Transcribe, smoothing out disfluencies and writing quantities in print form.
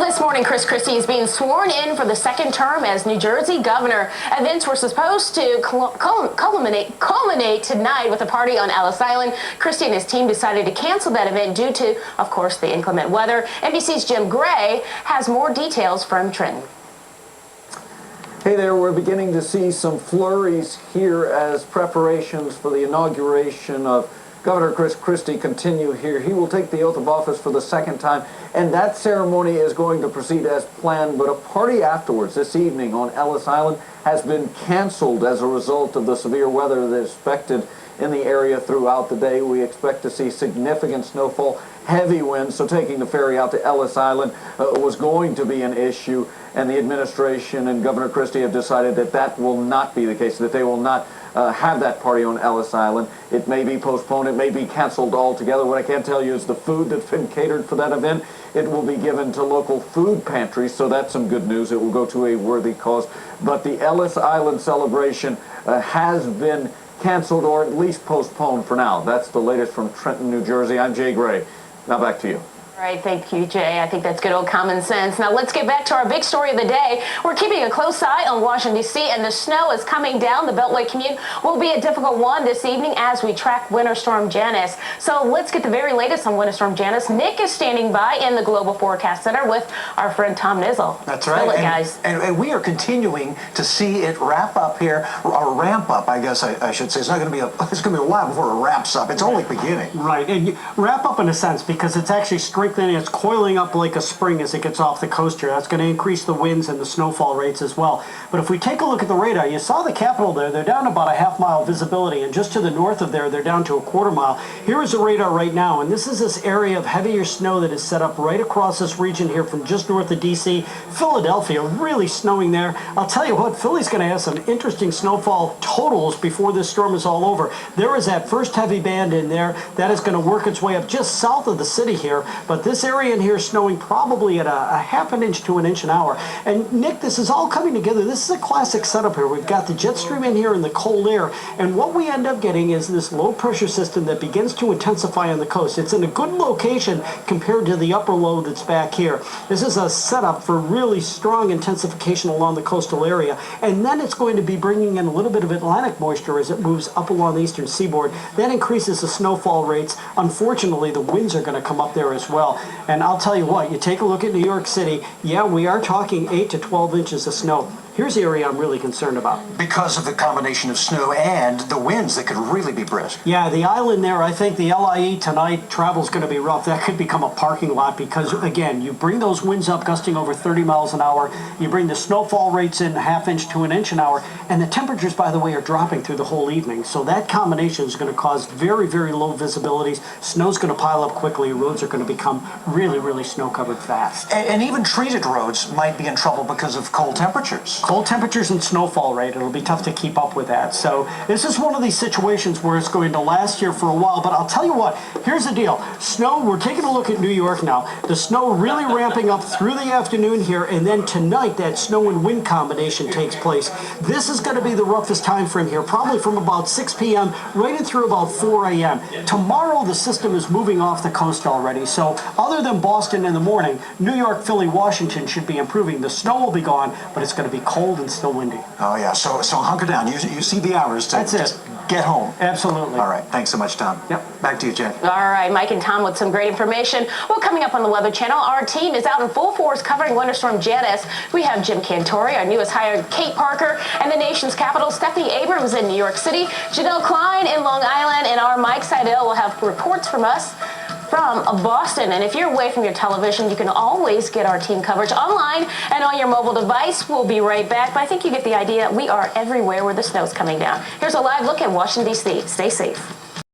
This morning, Chris Christie is being sworn in for the second term as New Jersey governor. Events were supposed to culminate tonight with a party on Ellis Island. Christie and his team decided to cancel that event due to, of course, the inclement weather. NBC's Jim Gray has more details from Trenton. Hey there, we're beginning to see some flurries here as preparations for the inauguration of Governor Chris Christie continue here. He will take the oath of office for the second time, and that ceremony is going to proceed as planned, but a party afterwards this evening on Ellis Island has been canceled as a result of the severe weather that is expected in the area throughout the day. We expect to see significant snowfall, heavy winds, so taking the ferry out to Ellis Island was going to be an issue, and the administration and Governor Christie have decided that that will not be the case, that they will not have that party on Ellis Island. It may be postponed, it may be canceled altogether. What I can tell you is the food that's been catered for that event, it will be given to local food pantries, so that's some good news. It will go to a worthy cause. But the Ellis Island celebration has been canceled or at least postponed for now. That's the latest from Trenton, New Jersey. I'm Jay Gray. Now back to you. All right, thank you, Jay. I think that's good old common sense. Now let's get back to our big story of the day. We're keeping a close eye on Washington, D.C., and the snow is coming down. The Beltway commute will be a difficult one this evening as we track Winter Storm Janus. So let's get the very latest on Winter Storm Janus. Nick is standing by in the Global Forecast Center with our friend Tom Nizzle. That's right. Spill it, guys. And we are continuing to see it wrap up here, or ramp up, I guess I should say. It's not going to be it's going to be a while before it wraps up. It's only beginning. Right, and wrap up in a sense because it's actually strengthening. It's coiling up like a spring as it gets off the coast here. That's going to increase the winds and the snowfall rates as well. But if we take a look at the radar, you saw the capital there. They're down to about a half-mile visibility, and just to the north of there, they're down to a quarter-mile. Here is the radar right now, and this is this area of heavier snow that is set up right across this region here from just north of D.C. Philadelphia, really snowing there. I'll tell you what, Philly's going to have some interesting snowfall totals before this storm is all over. There is that first heavy band in there. That is going to work its way up just south of the city here, but this area in here is snowing probably at a half an inch to an inch an hour. And Nick, this is all coming together. This is a classic setup here. We've got the jet stream in here and the cold air, and what we end up getting is this low pressure system that begins to intensify on the coast. It's in a good location compared to the upper low that's back here. This is a setup for really strong intensification along the coastal area, and then it's going to be bringing in a little bit of Atlantic moisture as it moves up along the eastern seaboard. That increases the snowfall rates. Unfortunately, the winds are going to come up there as well. And I'll tell you what, you take a look at New York City, yeah, we are talking 8 to 12 inches of snow. Here's the area I'm really concerned about. Because of the combination of snow and the winds that could really be brisk. Yeah, the island there, I think the LIE tonight, travel's going to be rough. That could become a parking lot because, again, you bring those winds up gusting over 30 miles an hour, you bring the snowfall rates in a half inch to an inch an hour, and the temperatures, by the way, are dropping through the whole evening. So that combination is going to cause very, very low visibilities. Snow's going to pile up quickly. Roads are going to become really, really snow-covered fast. And even treated roads might be in trouble because of cold temperatures. Cold temperatures and snowfall rate, it'll be tough to keep up with that. So this is one of these situations where it's going to last here for a while, but I'll tell you what, here's the deal. Snow, we're taking a look at New York now. The snow really ramping up through the afternoon here, and then tonight that snow and wind combination takes place. This is going to be the roughest time frame here, probably from about 6 p.m. right in through about 4 a.m. Tomorrow the system is moving off the coast already, so other than Boston in the morning, New York, Philly, Washington should be improving. The snow will be gone, but it's going to be cold and still windy. Oh yeah, so hunker down. You see the hours to just get home. Absolutely. All right, thanks so much, Tom. Yep. Back to you, Jay. All right, Mike and Tom with some great information. Well, coming up on the Weather Channel, our team is out in full force covering Winter Storm Janus. We have Jim Cantori, our newest hire, Kate Parker, and the nation's capital, Stephanie Abrams in New York City, Janelle Klein in Long Island, and our Mike Seidel will have reports from us from Boston. And if you're away from your television, you can always get our team coverage online and on your mobile device. We'll be right back, but I think you get the idea. We are everywhere where the snow's coming down. Here's a live look at Washington, D.C. Stay safe.